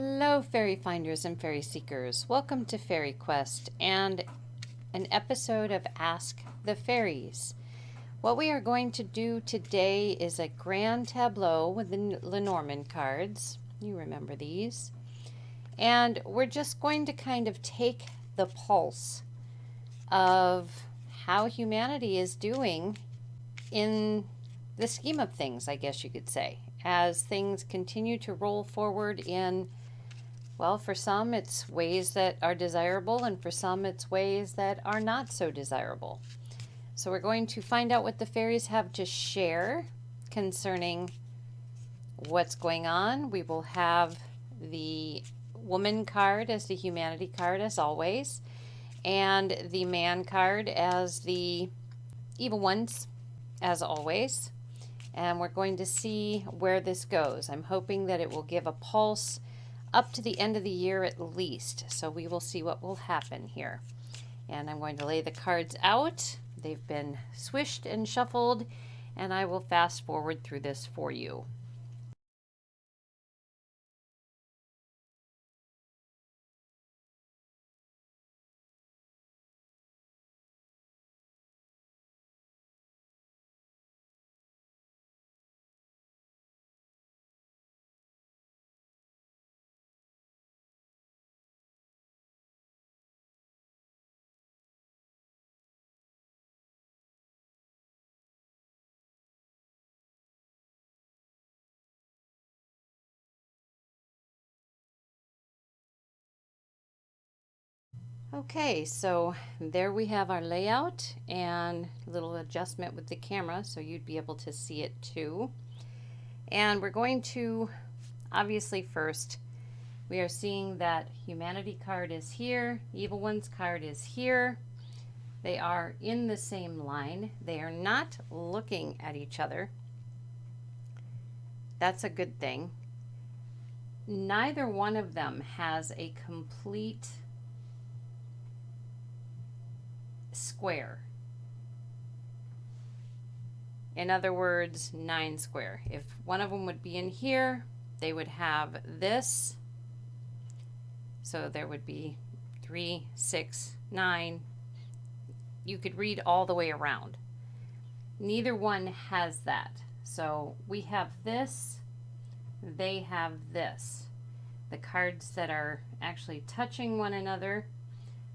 Hello, fairy finders and fairy seekers. Welcome to FaerieQuest and an episode of Ask the Fairies. What we are going to do today is a grand tableau with the Lenormand cards. You remember these. And we're just going to kind of take the pulse of how humanity is doing in the scheme of things, I guess you could say, as things continue to roll forward in, well, for some it's ways that are desirable, and for some it's ways that are not so desirable. So we're going to find out what the fairies have to share concerning what's going on. We will have the woman card as the humanity card, as always, and the man card as the evil ones, as always. And we're going to see where this goes. I'm hoping that it will give a pulse up to the end of the year at least. So we will see what will happen here. And I'm going to lay the cards out. They've been swished and shuffled, and I will fast forward through this for you. Okay, so there we have our layout and a little adjustment with the camera so you'd be able to see it too. And we're going to, obviously first, we are seeing that humanity card is here, evil ones card is here. They are in the same line. They are not looking at each other. That's a good thing. Neither one of them has a complete square. In other words, 9 square. If one of them would be in here, they would have this. So there would be 3, 6, 9. You could read all the way around. Neither one has that. So we have this, they have this. The cards that are actually touching one another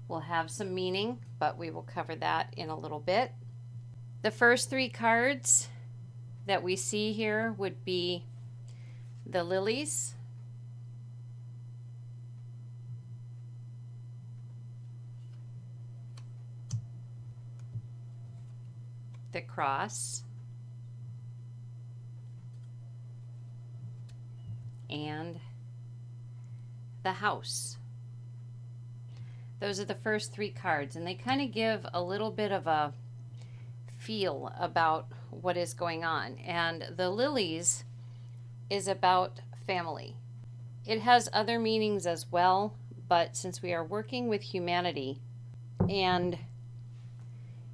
will have some meaning, but we will cover that in a little bit. The first 3 cards that we see here would be the lilies, the cross, and the house. Those are the first 3 cards, and they kind of give a little bit of a feel about what is going on. And the lilies is about family. It has other meanings as well, but since we are working with humanity, and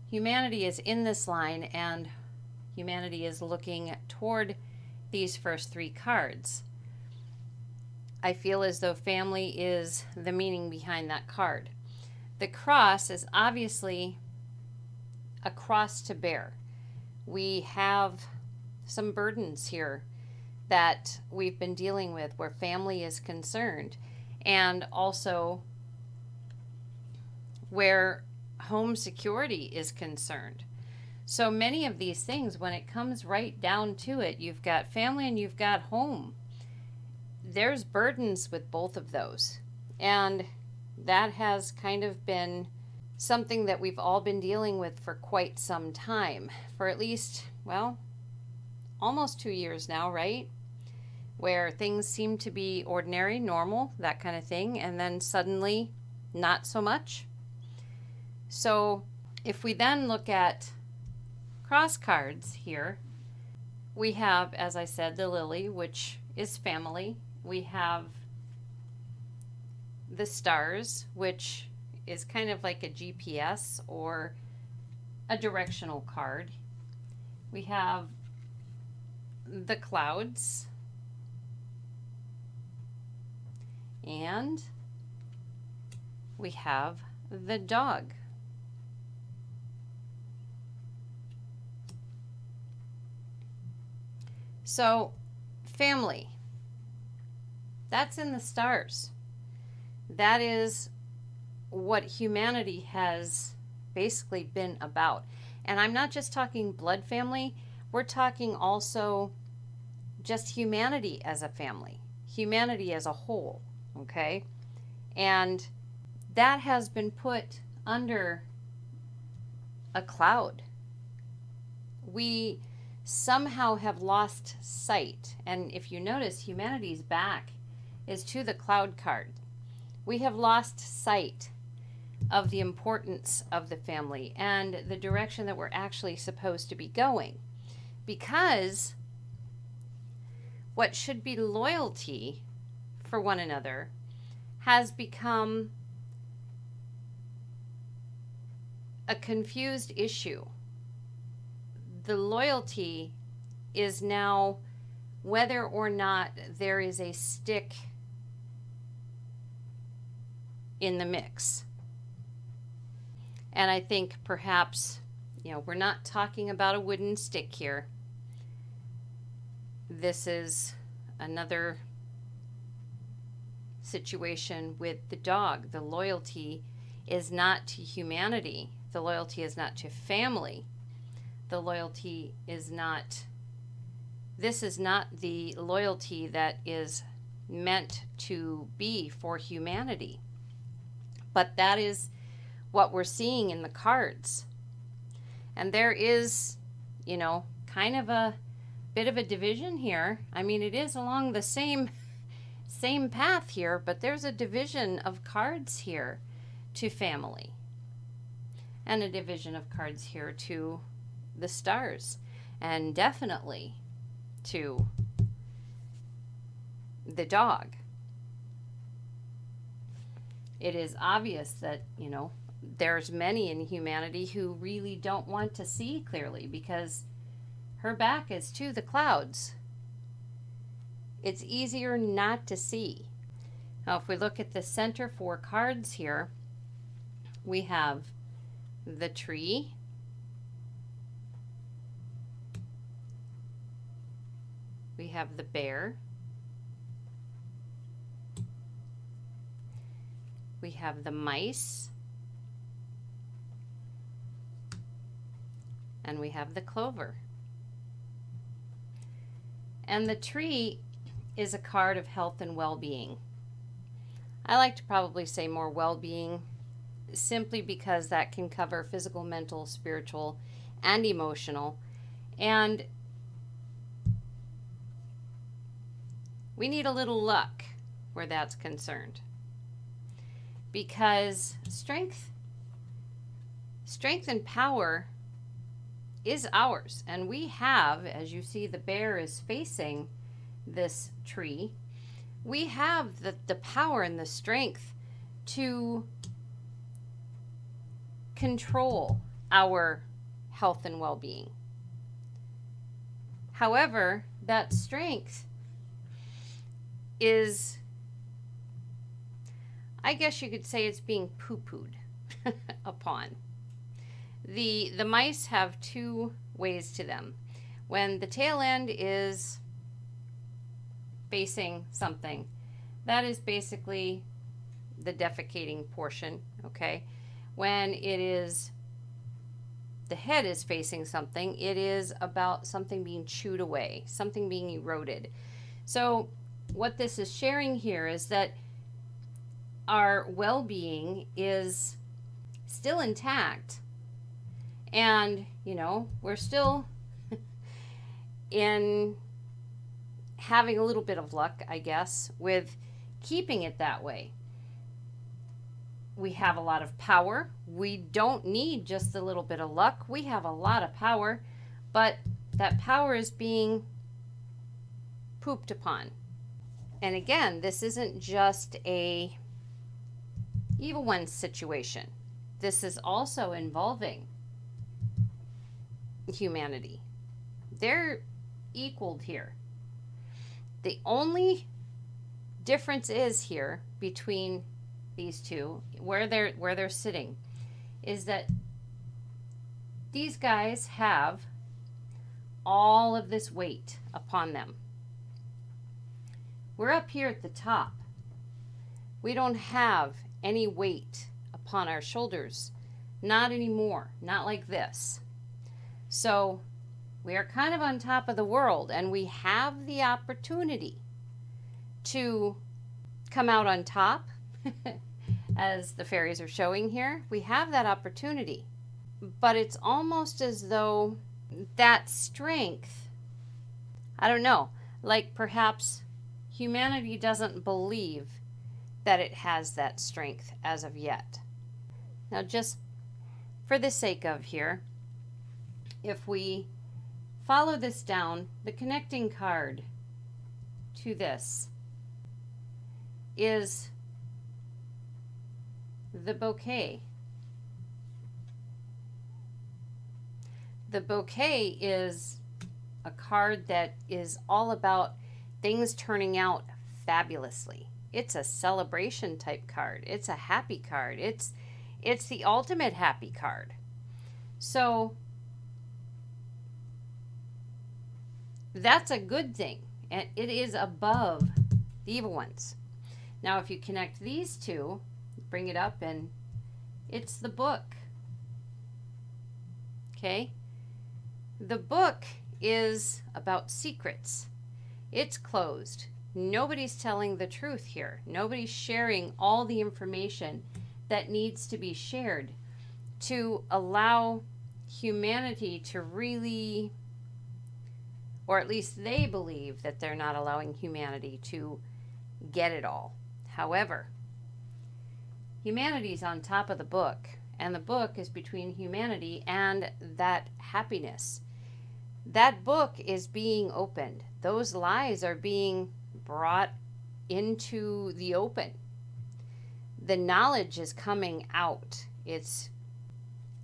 humanity is in this line, and humanity is looking toward these first 3 cards, I feel as though family is the meaning behind that card. The cross is obviously a cross to bear. We have some burdens here that we've been dealing with where family is concerned, and also where home security is concerned. So many of these things, when it comes right down to it, you've got family and you've got home. There's burdens with both of those. And that has kind of been something that we've all been dealing with for quite some time. For at least, well, almost 2 years now, right? Where things seem to be ordinary, normal, that kind of thing, and then suddenly not so much. So if we then look at cross cards here, we have, as I said, the lily, which is family. We have the stars, which is kind of like a GPS or a directional card. We have the clouds, And we have the dog. So, family, that's in the stars. That is what humanity has basically been about. And I'm not just talking blood family, we're talking also just humanity as a family, humanity as a whole, okay? And that has been put under a cloud. We somehow have lost sight. And if you notice, humanity's back is to the cloud card. We have lost sight of the importance of the family and the direction that we're actually supposed to be going. Because what should be loyalty for one another has become a confused issue. The loyalty is now whether or not there is a stick in the mix. And I think perhaps, we're not talking about a wooden stick here. This is another situation with the dog. The loyalty is not to humanity. The loyalty is not to family. The loyalty is not, this is not the loyalty that is meant to be for humanity. But that is what we're seeing in the cards. And there is, kind of a bit of a division here. I mean, it is along the same path here, but there's a division of cards here to family. And a division of cards here to the stars. And definitely to the dog. It is obvious that, there's many in humanity who really don't want to see clearly because her back is to the clouds. It's easier not to see. Now, if we look at the center 4 cards here, we have the tree, we have the bear, we have the mice, and we have the clover. And the tree is a card of health and well-being. I like to probably say more well-being simply because that can cover physical, mental, spiritual, and emotional. And we need a little luck where that's concerned. Because strength and power is ours. And we have, as you see, the bear is facing this tree. We have the power and the strength to control our health and well-being. However, that strength is, I guess you could say, it's being poo-pooed upon. The mice have 2 ways to them. When the tail end is facing something, that is basically the defecating portion, okay? When it is, the head is facing something, it is about something being chewed away, something being eroded. So what this is sharing here is that our well-being is still intact. And, we're still in having a little bit of luck, I guess, with keeping it that way. We have a lot of power. We don't need just a little bit of luck. We have a lot of power, but that power is being pooped upon. And again, this isn't just a evil one situation. This is also involving humanity. They're equaled here. The only difference is here between these two, where they're sitting, is that these guys have all of this weight upon them. We're up here at the top. We don't have any weight upon our shoulders. Not anymore. Not like this. So we are kind of on top of the world, and we have the opportunity to come out on top, as the fairies are showing here. We have that opportunity. But it's almost as though that strength, I don't know, like perhaps humanity doesn't believe that it has that strength as of yet. Now, just for the sake of here, if we follow this down, the connecting card to this is the bouquet. The bouquet is a card that is all about things turning out fabulously. It's a celebration type card. It's a happy card. It's the ultimate happy card. So that's a good thing. And it is above the evil ones. Now, if you connect these two, bring it up, and it's the book. Okay? The book is about secrets. It's closed. Nobody's telling the truth here. Nobody's sharing all the information that needs to be shared to allow humanity to really, or at least they believe that they're not allowing humanity to get it all. However, humanity's on top of the book, and the book is between humanity and that happiness. That book is being opened. Those lies are being brought into the open. The knowledge is coming out. It's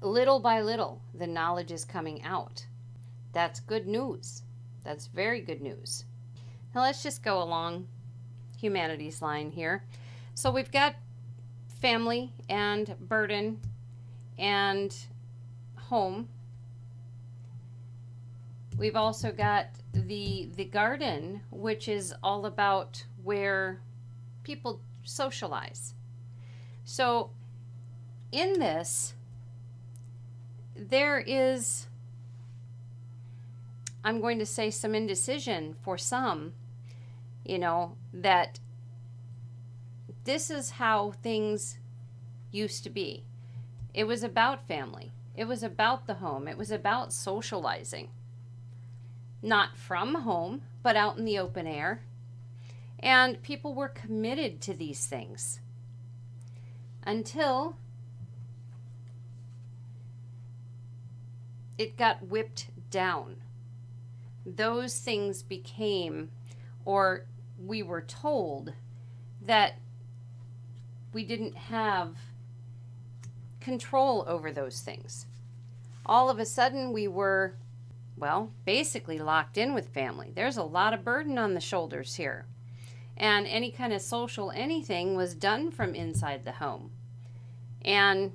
little by little, the knowledge is coming out. That's good news. That's very good news. Now let's just go along humanity's line here. So we've got family and burden and home. We've also got the garden, which is all about where people socialize. So in this, there is, I'm going to say, some indecision for some, that this is how things used to be. It was about family. It was about the home. It was about socializing. Not from home, but out in the open air. And people were committed to these things until it got whipped down. Those things became, or we were told that we didn't have control over those things. All of a sudden we were, basically locked in with family. There's a lot of burden on the shoulders here. And any kind of social anything was done from inside the home. And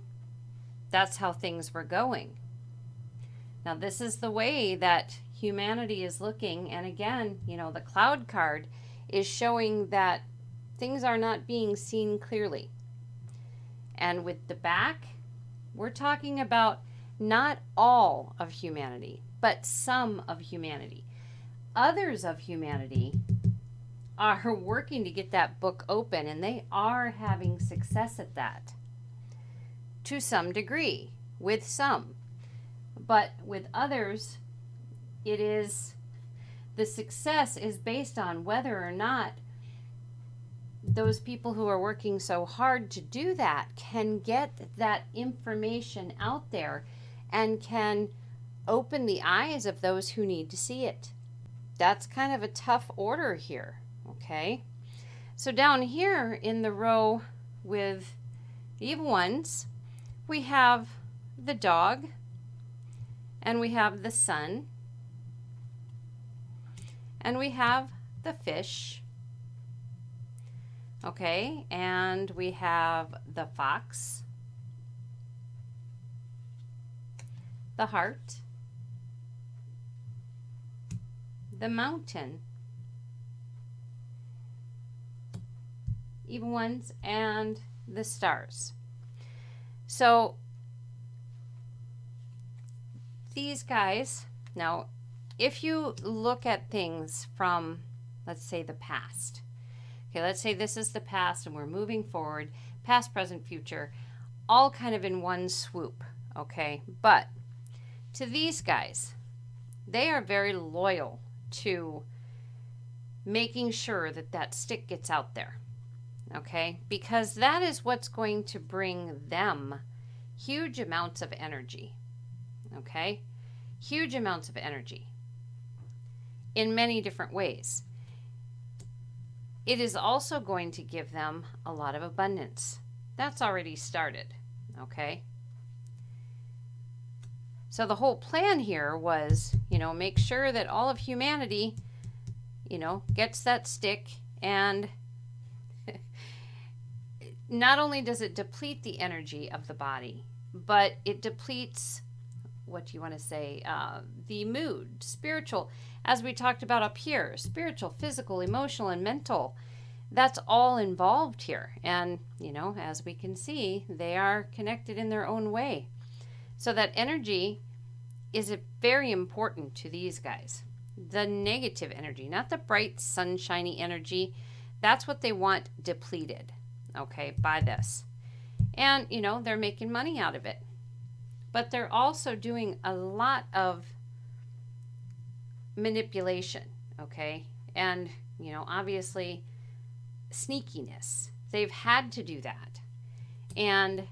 that's how things were going. Now, this is the way that humanity is looking. And again, the cloud card is showing that things are not being seen clearly. And with the back, we're talking about not all of humanity, but some of humanity. Others of humanity are working to get that book open, and they are having success at that to some degree, with some. But with others, the success is based on whether or not those people who are working so hard to do that can get that information out there and can open the eyes of those who need to see it. That's kind of a tough order here, okay? So down here in the row with the evil ones, we have the dog, and we have the sun, and we have the fish, Okay, and we have the fox, the heart, the mountain, even ones, and the stars. So these guys, now if you look at things from, let's say, the past, okay, let's say this is the past and we're moving forward, past, present, future, all kind of in one swoop, okay? But to these guys, they are very loyal to making sure that that stick gets out there, okay? Because that is what's going to bring them huge amounts of energy, okay? Huge amounts of energy in many different ways. It is also going to give them a lot of abundance. That's already started, okay? So the whole plan here was, make sure that all of humanity, gets that stick, and not only does it deplete the energy of the body, but it depletes, what do you want to say, the mood, spiritual, as we talked about up here, spiritual, physical, emotional, and mental. That's all involved here. And, as we can see, they are connected in their own way. So that energy is very important to these guys. The negative energy, not the bright, sunshiny energy. That's what they want depleted, okay, by this. And, they're making money out of it. But they're also doing a lot of manipulation, okay? And, obviously sneakiness. They've had to do that. And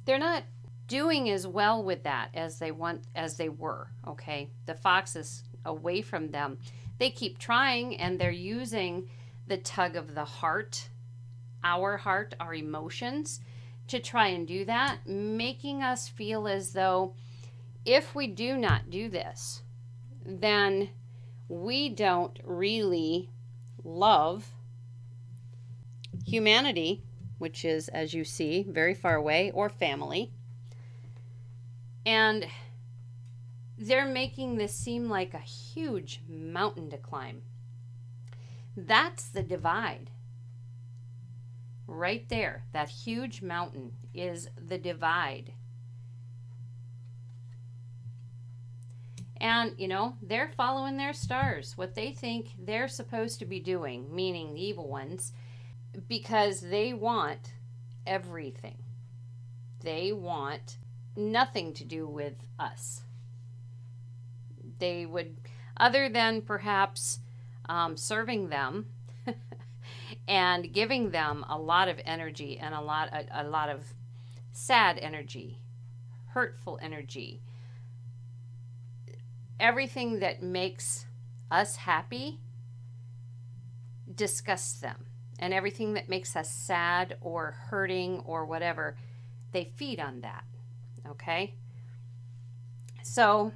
they're not doing as well with that as they were, okay? The fox is away from them. They keep trying, and they're using the tug of the heart, our emotions, to try and do that, making us feel as though if we do not do this, then we don't really love humanity, which is, as you see, very far away, or family. And they're making this seem like a huge mountain to climb. That's the divide. Right there, that huge mountain is the divide. And, they're following their stars, what they think they're supposed to be doing, meaning the evil ones, because they want everything. They want nothing to do with us. They would, other than perhaps serving them and giving them a lot of energy and a lot of sad energy, hurtful energy, everything that makes us happy disgusts them. And everything that makes us sad or hurting or whatever, they feed on that, okay? So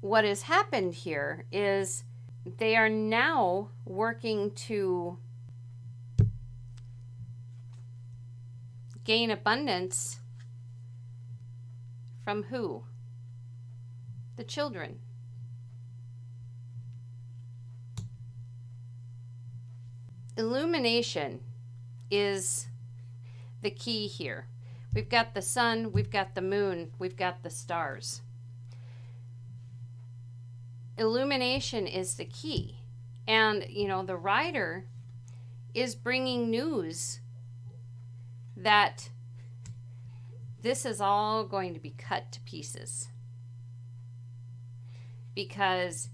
what has happened here is they are now working to gain abundance from who? The children. Illumination is the key here. We've got the sun, we've got the moon, we've got the stars. Illumination is the key. And, the writer is bringing news that this is all going to be cut to pieces. Because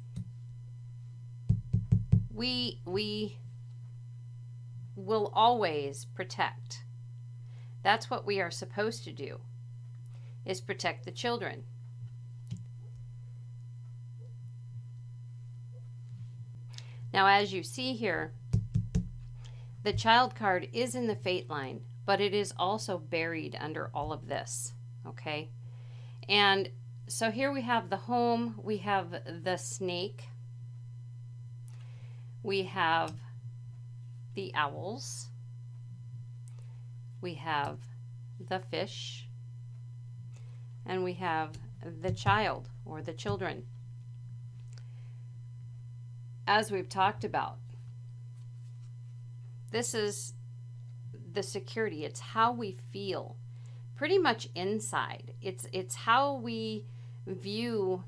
we will always protect. That's what we are supposed to do, is protect the children. Now, as you see here, the child card is in the fate line, but it is also buried under all of this, okay? And so here we have the home, we have the snake, we have the owls, we have the fish, and we have the child or the children. As we've talked about, this is the security. It's how we feel pretty much inside. It's how we view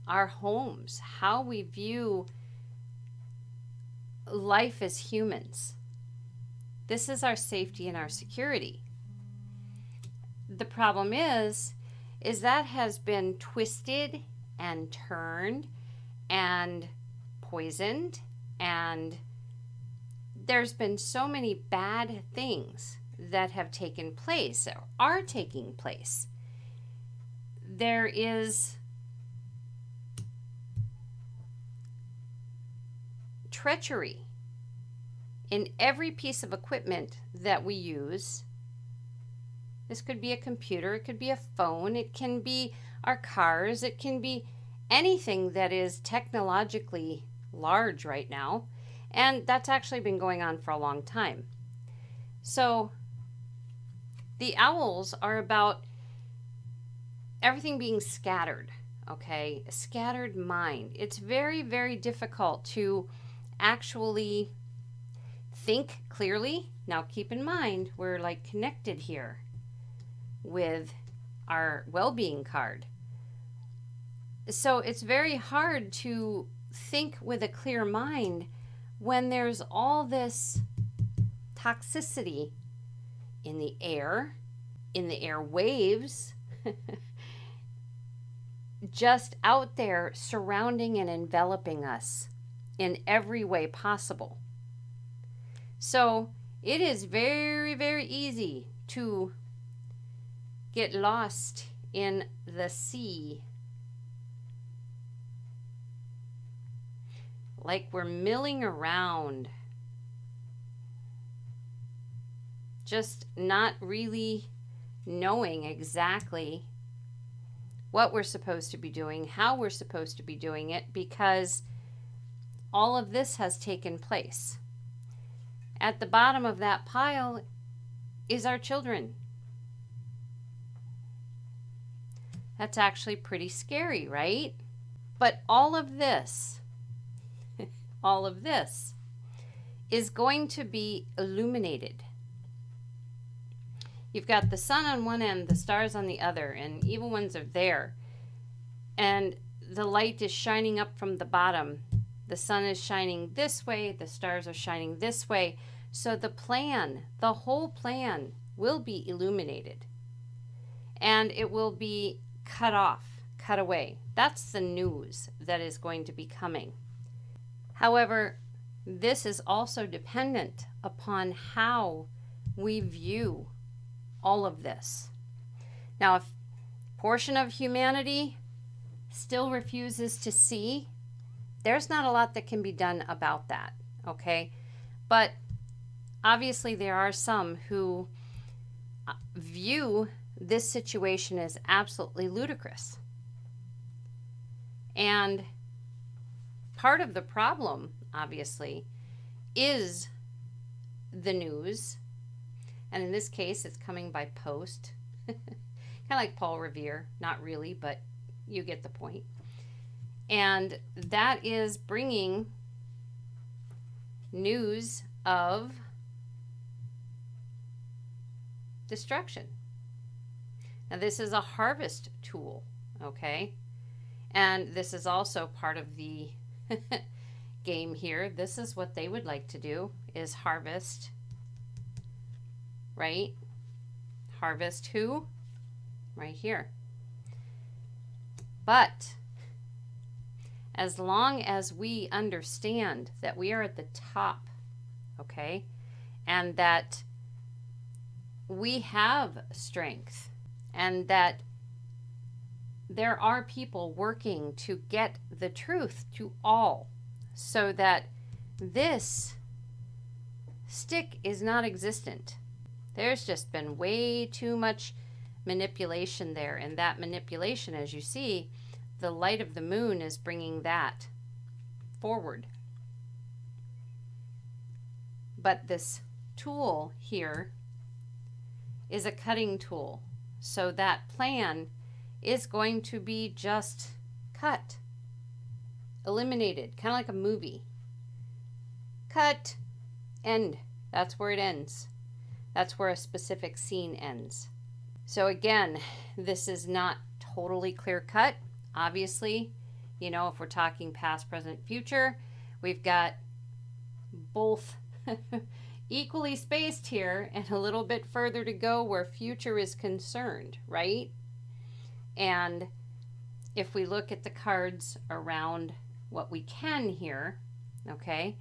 our homes, how we view life as humans. This is our safety and our security. The problem is that has been twisted and turned and poisoned, and there's been so many bad things that have taken place or are taking place. There is treachery in every piece of equipment that we use. This could be a computer, it could be a phone, it can be our cars, it can be anything that is technologically large right now. And that's actually been going on for a long time. So the owls are about everything being scattered, okay? A scattered mind. It's very, very difficult to actually think clearly. Now keep in mind, we're like connected here with our well-being card. So it's very hard to think with a clear mind when there's all this toxicity in the air waves, just out there surrounding and enveloping us in every way possible. So it is very, very easy to get lost in the sea. Like we're milling around, just not really knowing exactly what we're supposed to be doing, how we're supposed to be doing it, because all of this has taken place. At the bottom of that pile is our children. That's actually pretty scary, right? But all of this is going to be illuminated. You've got the sun on one end, the stars on the other, and evil ones are there. And the light is shining up from the bottom. The sun is shining this way, the stars are shining this way. So the whole plan will be illuminated. And it will be cut off, cut away. That's the news that is going to be coming. However, this is also dependent upon how we view all of this. Now, if a portion of humanity still refuses to see, there's not a lot that can be done about that, okay? But obviously there are some who view this situation as absolutely ludicrous. And part of the problem, obviously, is the news. And in this case, it's coming by post. Kind of like Paul Revere. Not really, but you get the point. And that is bringing news of destruction. Now, this is a harvest tool, okay? And this is also part of the game here. This is what they would like to do, is harvest, right? Harvest who? Right here. But as long as we understand that we are at the top, okay, and that we have strength, and that there are people working to get the truth to all, so that this stick is not existent. There's just been way too much manipulation there, and that manipulation, as you see, the light of the moon is bringing that forward. But this tool here is a cutting tool. So that plan is going to be just cut, eliminated, kind of like a movie. Cut, end. That's where it ends. That's where a specific scene ends. So again, this is not totally clear cut. Obviously, you know, if we're talking past, present, future, we've got both equally spaced here and a little bit further to go where future is concerned, right? And if we look at the cards around what we can here, okay,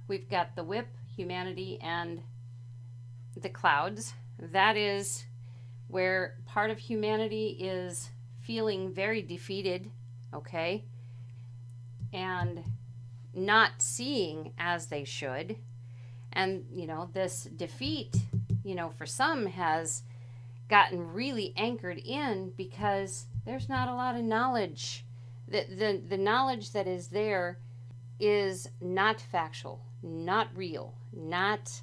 we've got the whip, humanity, and the clouds. That is where part of humanity is feeling very defeated, okay, and not seeing as they should. And, you know, this defeat, you know, for some has gotten really anchored in because there's not a lot of knowledge. The knowledge that is there is not factual, not real, not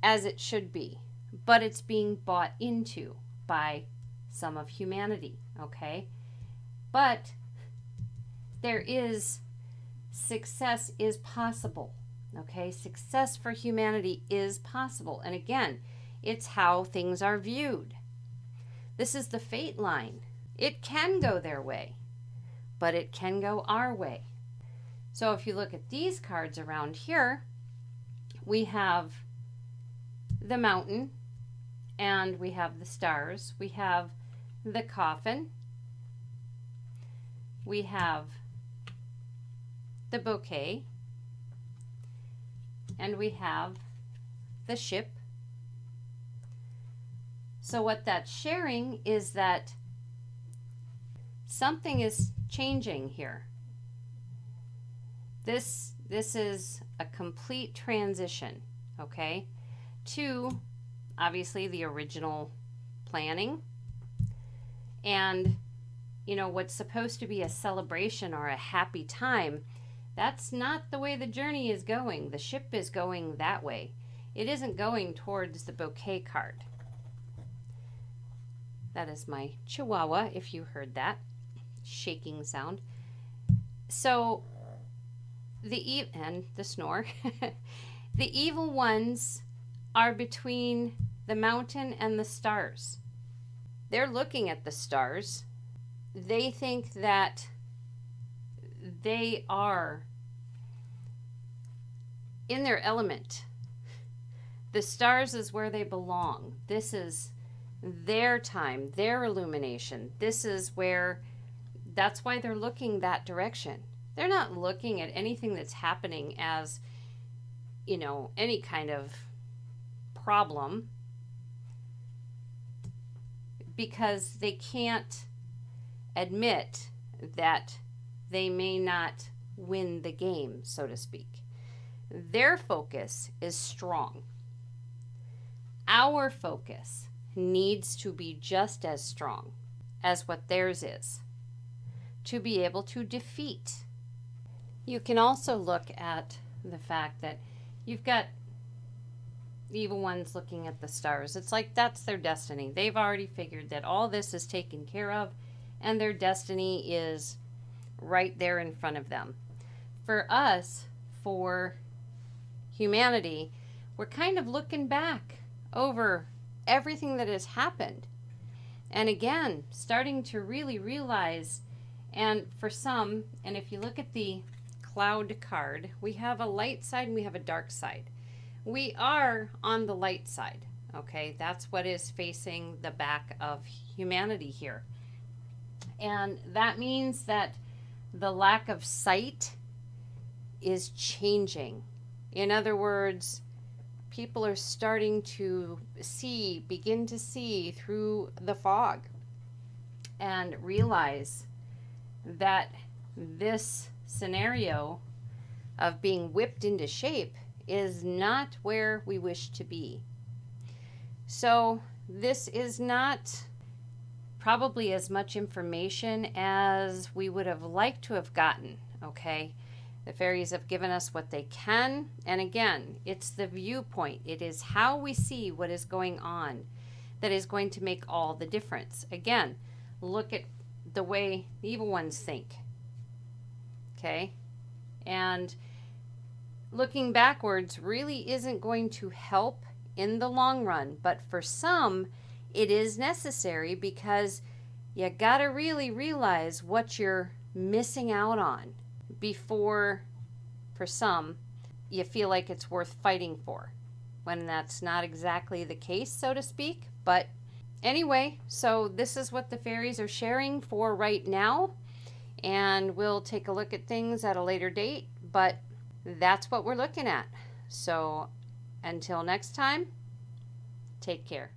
as it should be, but it's being bought into by some of humanity, okay? But there is, success is possible, okay? Success for humanity is possible. And again, it's how things are viewed. This is the fate line. It can go their way, but it can go our way. So if you look at these cards around here, we have the mountain and we have the stars. We have the coffin. We have the bouquet. And we have the ship. So what that's sharing is that something is changing here. This is a complete transition, okay, to obviously the original planning. And, you know, what's supposed to be a celebration or a happy time, that's not the way the journey is going. The ship is going that way. It isn't going towards the bouquet card. That is my chihuahua, if you heard that shaking sound. So and the snore. The evil ones are between the mountain and the stars. They're looking at the stars. They think that they are in their element. The stars is where they belong. This is their time, their illumination. This is where, that's why they're looking that direction. They're not looking at anything that's happening as, you know, any kind of problem, because they can't admit that they may not win the game, so to speak. Their focus is strong. Our focus needs to be just as strong as what theirs is to be able to defeat. You can also look at the fact that you've got the evil ones looking at the stars. It's like that's their destiny. They've already figured that all this is taken care of and their destiny is right there in front of them. For us, for humanity, we're kind of looking back over everything that has happened. And again, starting to really realize, and for some, and if you look at the cloud card, we have a light side and we have a dark side. We are on the light side, okay? That's what is facing the back of humanity here. And that means that the lack of sight is changing. In other words, people are starting to begin to see through the fog and realize that this scenario of being whipped into shape is not where we wish to be. So this is not probably as much information as we would have liked to have gotten, okay? The fairies have given us what they can, and again, it's the viewpoint. It is how we see what is going on. that is going to make all the difference. Again, look at the way the evil ones think. Okay? And looking backwards really isn't going to help in the long run, but for some, it is necessary because you gotta really realize what you're missing out on before, for some, you feel like it's worth fighting for, when that's not exactly the case, so to speak. But anyway, so this is what the fairies are sharing for right now, and we'll take a look at things at a later date, but that's what we're looking at. So until next time, take care.